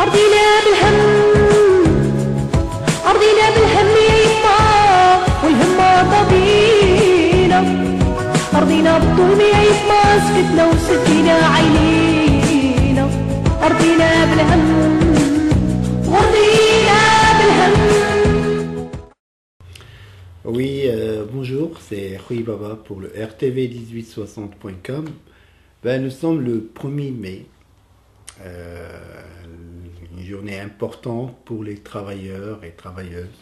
أرضينا بالهم أرضينا بالهم يا يما والهمة طبينا أرضينا بالظلم يا يما سكتنا وسدينا عينينا أرضينا بالهم وأرضينا بالهم. Oui, bonjour, c'est Rui Baba pour le RTV1860.com. Nous sommes le 1er mai, une journée importante pour les travailleurs et travailleuses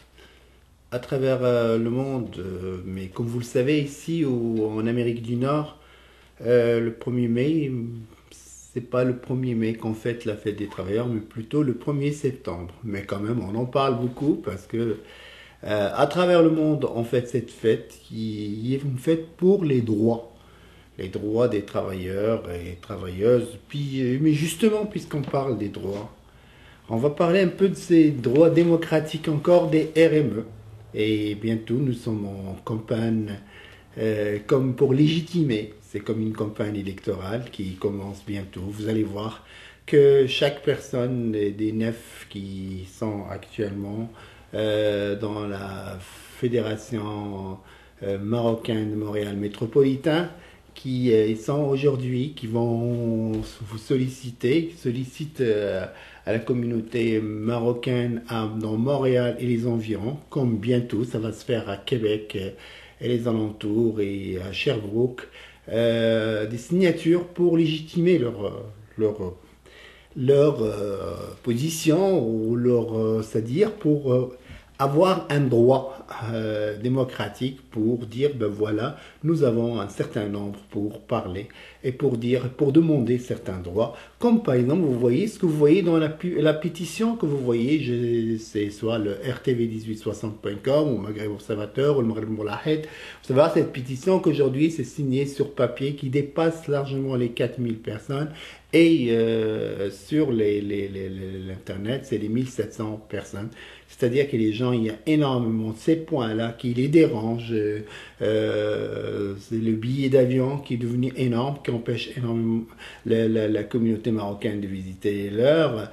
à travers le monde. Mais comme vous le savez, ici en Amérique du Nord, le 1er mai, c'est pas le 1er mai qu'on fête la fête des travailleurs, mais plutôt le 1er septembre. Mais quand même, on en parle beaucoup parce que à travers le monde, on fête cette fête qui est une fête pour les droits des travailleurs et travailleuses. Mais justement, puisqu'on parle des droits, on va parler un peu de ces droits démocratiques encore des RME. Et bientôt, nous sommes en campagne comme pour légitimer. C'est comme une campagne électorale qui commence bientôt. Vous allez voir que chaque personne des 9 qui sont actuellement dans la Fédération marocaine de Montréal métropolitain, qui sont aujourd'hui, qui vont vous sollicitent à la communauté marocaine dans Montréal et les environs, comme bientôt ça va se faire à Québec et les alentours et à Sherbrooke, des signatures pour légitimer leur position ou c'est-à-dire pour avoir un droit démocratique pour dire ben voilà, nous avons un certain nombre pour parler et pour demander certains droits, comme par exemple vous voyez ce que vous voyez dans la pétition que vous voyez, c'est soit le RTV1860.com ou Maghreb Observateur ou le Maghreb Moulahed. Vous savez cette pétition qu'aujourd'hui c'est signé sur papier qui dépasse largement les 4000 personnes et sur l'internet c'est les 1700 personnes. C'est-à-dire que les gens, il y a énormément de ces points-là qui les dérangent. C'est le billet d'avion qui est devenu énorme, qui empêche énormément la communauté marocaine de visiter l'heure.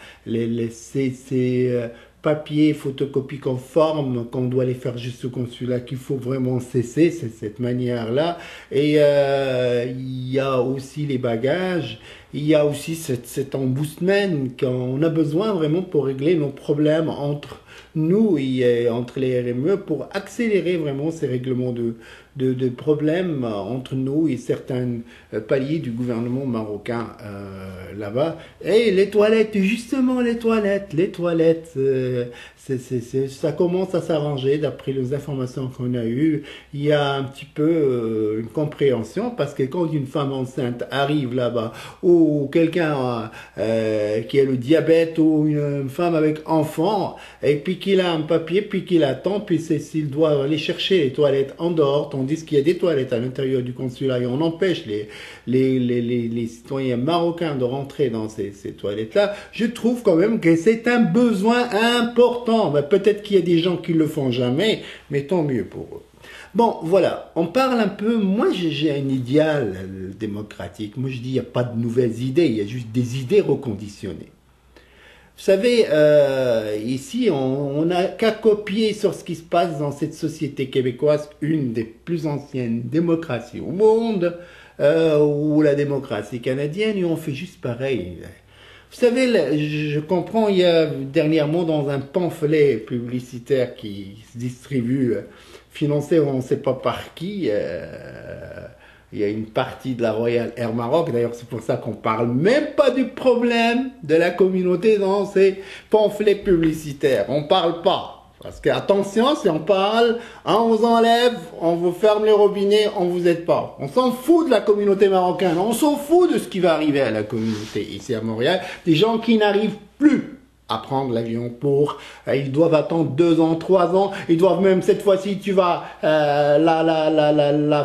Ces papiers, photocopies conformes qu'on doit les faire juste au consulat, qu'il faut vraiment cesser, c'est cette manière-là. Et il y a aussi les bagages. Il y a aussi cet ombudsman qu'on a besoin vraiment pour régler nos problèmes entre nous et entre les RME pour accélérer vraiment ces règlements de problèmes entre nous et certains paliers du gouvernement marocain là-bas. Et les toilettes, justement les toilettes, ça commence à s'arranger d'après les informations qu'on a eues. Il y a un petit peu une compréhension parce que quand une femme enceinte arrive là-bas ou quelqu'un qui a le diabète ou une femme avec enfant et puis qu'il a un papier, puis qu'il attend, puis s'il doit aller chercher les toilettes en dehors, tandis qu'il y a des toilettes à l'intérieur du consulat et on empêche les citoyens marocains de rentrer dans ces toilettes-là, je trouve quand même que c'est un besoin important. Ben, peut-être qu'il y a des gens qui le font jamais, mais tant mieux pour eux. Bon, voilà, on parle un peu, moi j'ai un idéal démocratique, moi je dis il n'y a pas de nouvelles idées, il y a juste des idées reconditionnées. Vous savez, ici, on n'a qu'à copier sur ce qui se passe dans cette société québécoise, une des plus anciennes démocraties au monde, ou la démocratie canadienne, et on fait juste pareil. Vous savez, je comprends, il y a dernièrement dans un pamphlet publicitaire qui se distribue, financé on ne sait pas par qui, il y a une partie de la Royal Air Maroc, d'ailleurs c'est pour ça qu'on parle même pas du problème de la communauté dans ces pamphlets publicitaires. On parle pas. Parce que attention, si on parle, on vous enlève, on vous ferme les robinets, on vous aide pas. On s'en fout de la communauté marocaine, on s'en fout de ce qui va arriver à la communauté ici à Montréal. Des gens qui n'arrivent plus à prendre l'avion ils doivent attendre 2 ans, 3 ans, ils doivent même cette fois-ci la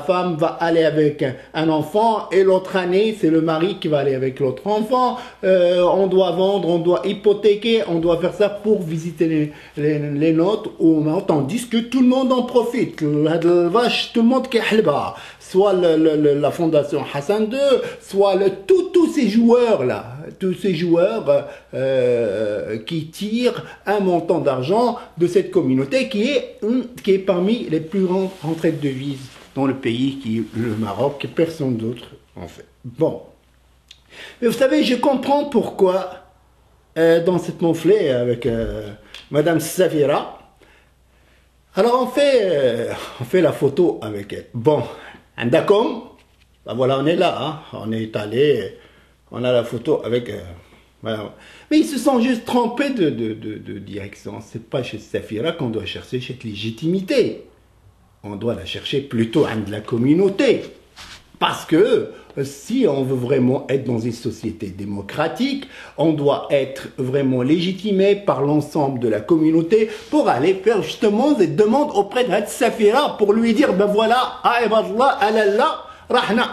femme va aller avec un enfant et l'autre année c'est le mari qui va aller avec l'autre enfant, on doit vendre, on doit hypothéquer, on doit faire ça pour visiter les nôtres, tandis que tout le monde en profite, tout le monde qui soit la fondation Hassan II, soit tous ces joueurs là, tous ces joueurs qui tirent un montant d'argent de cette communauté qui est parmi les plus grandes rentrées de devises dans le pays, qui est le Maroc, et personne d'autre en fait. Bon. Mais vous savez, je comprends pourquoi dans cette pamphlet avec Madame Safira, alors on fait la photo avec elle. Bon, d'accord, ben voilà, on est là, hein, on est allé, on a la photo avec madame. Mais ils se sont juste trompés de direction. C'est pas chez Safira qu'on doit chercher cette légitimité. On doit la chercher plutôt de la communauté. Parce que si on veut vraiment être dans une société démocratique, on doit être vraiment légitimé par l'ensemble de la communauté pour aller faire justement des demandes auprès de Safira pour lui dire, ben voilà,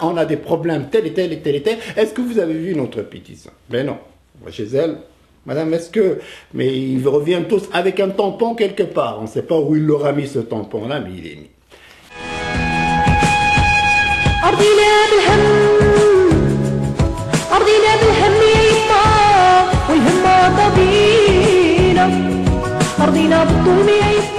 on a des problèmes tel et tel et tel et tel. Est-ce que vous avez vu notre pétition? Ben non. On va chez elle. Madame, est-ce que... Mais ils reviennent tous avec un tampon quelque part. On ne sait pas où il l'aura mis ce tampon-là, mais il est mis. أرضينا بالهم أرضينا بالهم يا يما والهم طبينا أرضينا بالظلم يا يما